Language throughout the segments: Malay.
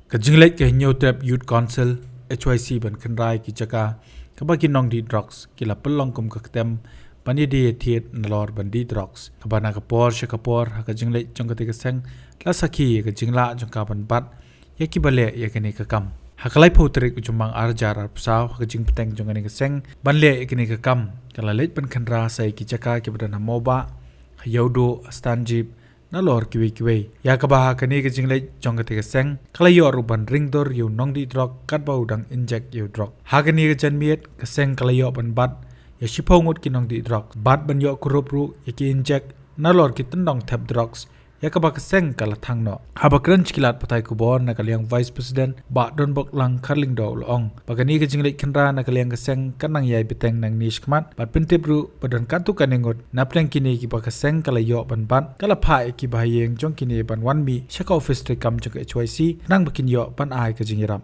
Kajinglet ke hinyo trap youth council HYC ban kenrai ki jaka kabaki nong di drugs kila pelong kum kaktem pani di thiet nalor ban di drugs kabana ka por she ka por ha kajinglet jong ka te seng la sakhi ka jingla jong ka ban bat ya ki bale ya kini ka kam hakalai putrik ujumang arjar ar psaw ha kajing peteng jong kini ka seng ban le ya kini ka kam kala let ban khanra sai ki jaka ki badan moba hayaudo stanjib nalor kiwi ya kabaha kani ke jingle jong ke seng kala yo ruban ring dor yu nong di drug kat bau dang inject yu drug ha kani ke jan miet ke seng kala yo ban bat ya shipong ut ki nong di drug bat ban yo kurup ru ya ki inject nalor ki tendong tap drugs ya kabah ke seng kala thang no haba crunch kilat patai kubor na kaliang vice president ba don bok lang karling do long bagani ke jingle khenra na kaliang ke seng kanang yai biteng nang nish kmat bat pintip ru badan kantu kaningot na pleng kini ki ba ke seng kala yo ban bat kala pha ki bahayeng jong kini ban wan mi shaka office tre kam jong HYC nang bakin yo ban ai ke jingiram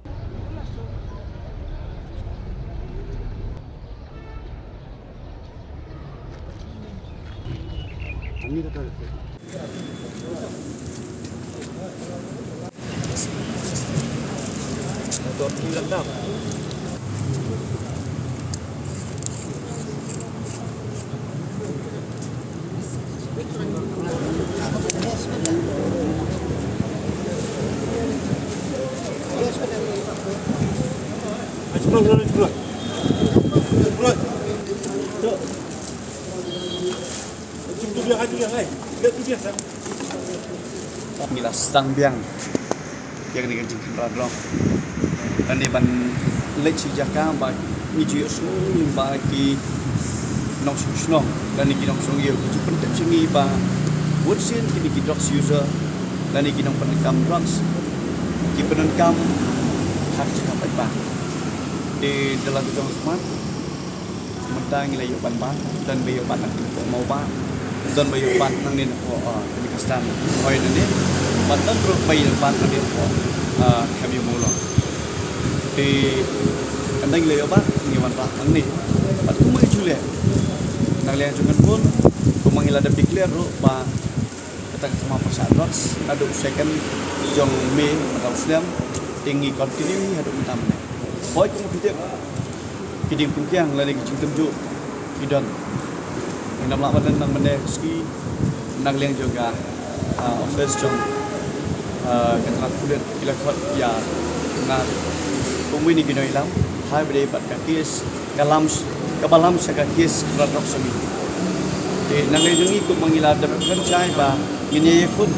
Inilah sang biang yang ni kencing radong. Dan di ban leci jaka ba ni ju su ba ki nong su dan ni nong sung yu ju pentek sini ba wood sin ki drugs user dan ni nong penekam drugs ki penekam hak cakap ba di dalam jong smart mentang nilai yu ban dan bayu ban mau ba dan bayu ban nang ni ko ni kastan oi ni bantan terus bayu ban nang ni ko kami mula di kandang nilai ba ni ban nang ni pat ku mai jule nang lian jungan pun ku mangila da declare ro ba kata sama pasal drugs ada second jong me atau Islam tinggi continue hadu mintam boy ku kita kidim pungkiang lagi cintam ju kidan nam la badan nang mene ski nang liang juga office jong kata kulit kila khot ya na kumwi ni ginoi lam hai bade pat ka kes kabalam saka kes radok sami de nang liang jungi ku mangila da franchise ba ngine pun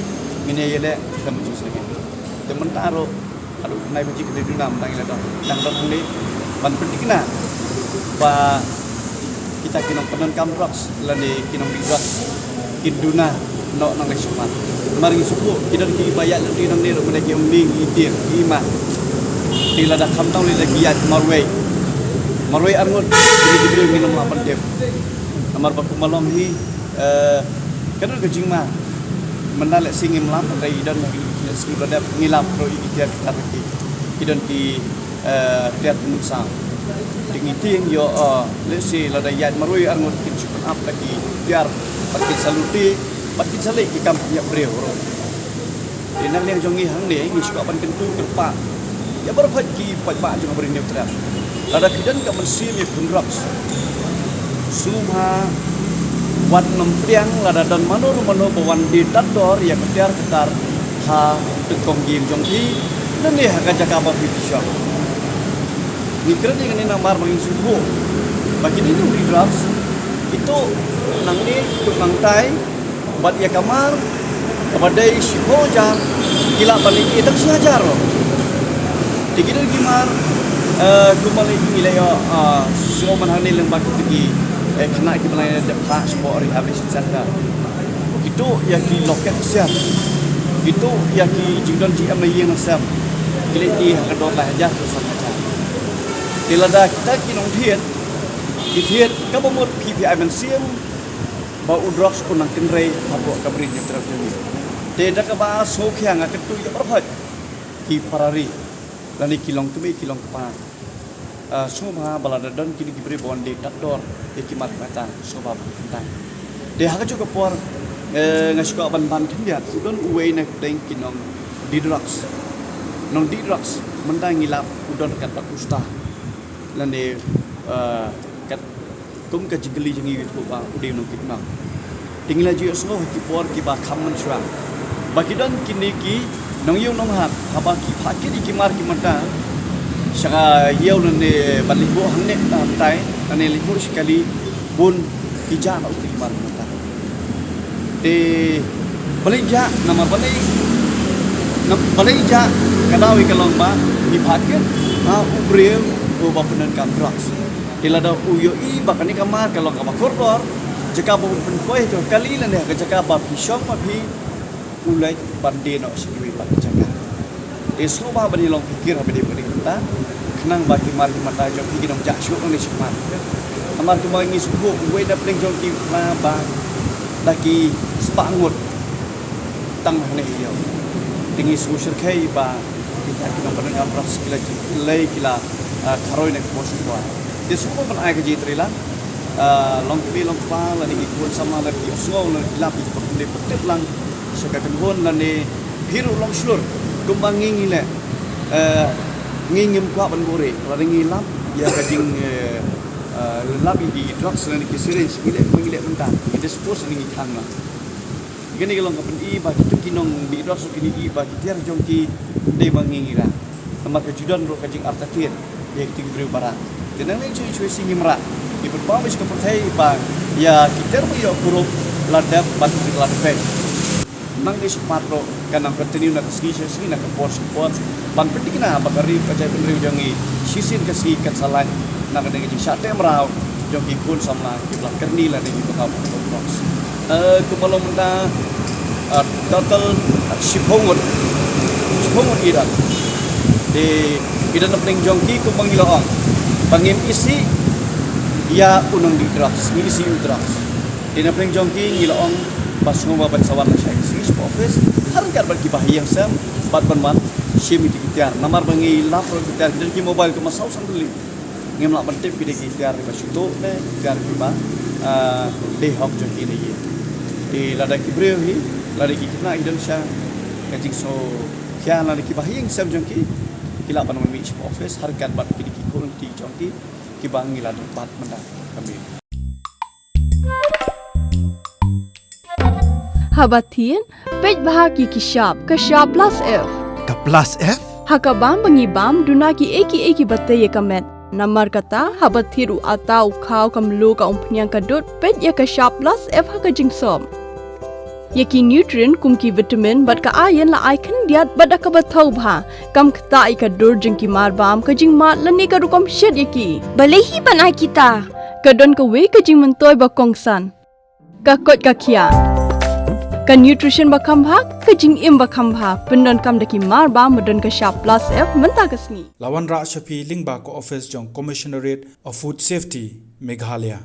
ngine yele kam ju sagi de mentaro aduh nai baji ke dinam nang ila nang dok ni ban pentikna ba kita kinong penangkam drugs lani kinong drugs kiduna no nang lesumat mari suku kidan ki bayat lagi nang ni rumah ki ming itir ima dilada khamtau li lagi yat marway arngot diberi minum lapan dem amar baku malam hi kadang kejing ma mendalek singim lam dari dan sing berada ngilap pro ikiat tarki kidan ki tiat musa tingiting yo lesi lada yat marway arngot kin cukup up lagi tiar pakai saluti pakai salai ki kampnya breu ro dinang liang jongi hang ni ngi suka ban kentu kerpa ya berfat ki pa jong beri neutral lada kidan ka mensim ye punraps sumha wat mempriang lada dan mano bawan di tador ya ketar ha tekong gim jong hi dan ni ha jaka ba pisau ni keren yang ni namar mangin suhu bagi ni di drugs itu nang ni tukang tai bat ya kamar kepada si hoja gila balik itu saja loh dikira gimar kumali nilai semua manhani lembak tinggi kena kita melayani depan sport rehabilitation center itu yang di loket siap itu yang di jingdon GM yang siap gila di kedua aja sama aja dilada kita kinong thiet kabamut PPI mensiam bau drugs unang kenrei habo kabrin yang terjadi tidak kaba sokhyang aketu ya berfat ki parari lani kilong tumi kilong kepa sumha balada don kini diberi bonde takdor ekimat mata sobab kentai de haka juga por ngasuka ban kindiat don uwe na teng kinong di drugs non di drugs menda ngilap udon kat bakusta lan de kat kum ka jigli jengi itu ba ude no kitna tingla ji osno ki por ki ba khamman shwa baki dan kiniki nong yu nong hak haba ki phaki di ki mar ki mata saka yau ne balibo hangne tai ane libo sekali bun ki ja na uti mar mata de balija nama balija kadawi kalong ba di phaki ubreu o ba penan kam drugs dilada uyo i bakani kamar kalong ka koror jaka bo pen koi to kali lan ne jaka ba pisong ma phi ulai bande no siwi ba jaka eslo ba bani long pikir ha bade bani kita kenang ba ki mar ki mata jo ki dong jak syuk ni sikmat amar tu mangi subuh we da pleng jo ki ma ba laki spangut tang ne yo tingi social kai ba kita ki dong bani kam pras kila lei kila kharoi ne ko suwa de suko ban ai ka ji trila long pa la ni kun sama la ki osngol la lapi de petet lang saka kenhon la ni hiru long slur kumbang ngi le ngingim kwa ban bore la ngi lap ya ka jing lapi di drugs la ni ki syringe ngile mentang ide suppose ni thang la gini kalau ka pen i ba ki kinong di drugs ki ni i ba ki tiar jong ki de bangingi ra amar ka judan ro ka jing artatir ye ki tingri barang tenang ni cuy singimra di berbagai kepercayaan bang ya kita punya grup ladap batu di ladap nang di sepatro kanang continue nak ski nak sport ban penting na bakari kajai penriu jangi sisin kasi katsalan nak dengan jing sate merau jangi pun sama kiblat kerni lah di bekau box kepala menda total sipongod idan di idan pening jongki kumbang iloong bangim isi ya unang di drugs ni isi drugs ina peng jongki ngilaong pas ngoma ban sawar na sing office harkat bagi bahi yang sam bat ban shim itu kitar namar bangi lapro kitar dan ki mobile ke masau sanduli ngem lak bantip ki kitar ba suto ne kitar ki ba de hok jongki ni di lada ki breu hi lada ki kena Indonesia kajing so kya lada ki bahi yang sam jongki kila pan mi office harkat bat ki kurang ti jongki ki bangi la tempat menda kami Habatin pej bahagi kishap plus F Ka plus F hakabam bangi bam duna ki eki batte ye kamet namar kata habathiru atau khau kamlu ka umpnyang kadut pej ye kishap plus F haka jingsom yeki nutrient kum ki vitamin bat ka ayen la icon diat bat ka bathau bha kam khta I ka dur jing ki mar bam ka jing mat lani ka rukom shed yeki balehi banai kita kadon ka we ka jing mentoy ba kongsan ka kot ka khia ka nutrition ba khambha ka jing im ba khambha pendon kam daki mar ba modon ka sharp plus F menta kasni Lawan Ra Shafi Lingba ko office jong Commissionerate of Food Safety Meghalaya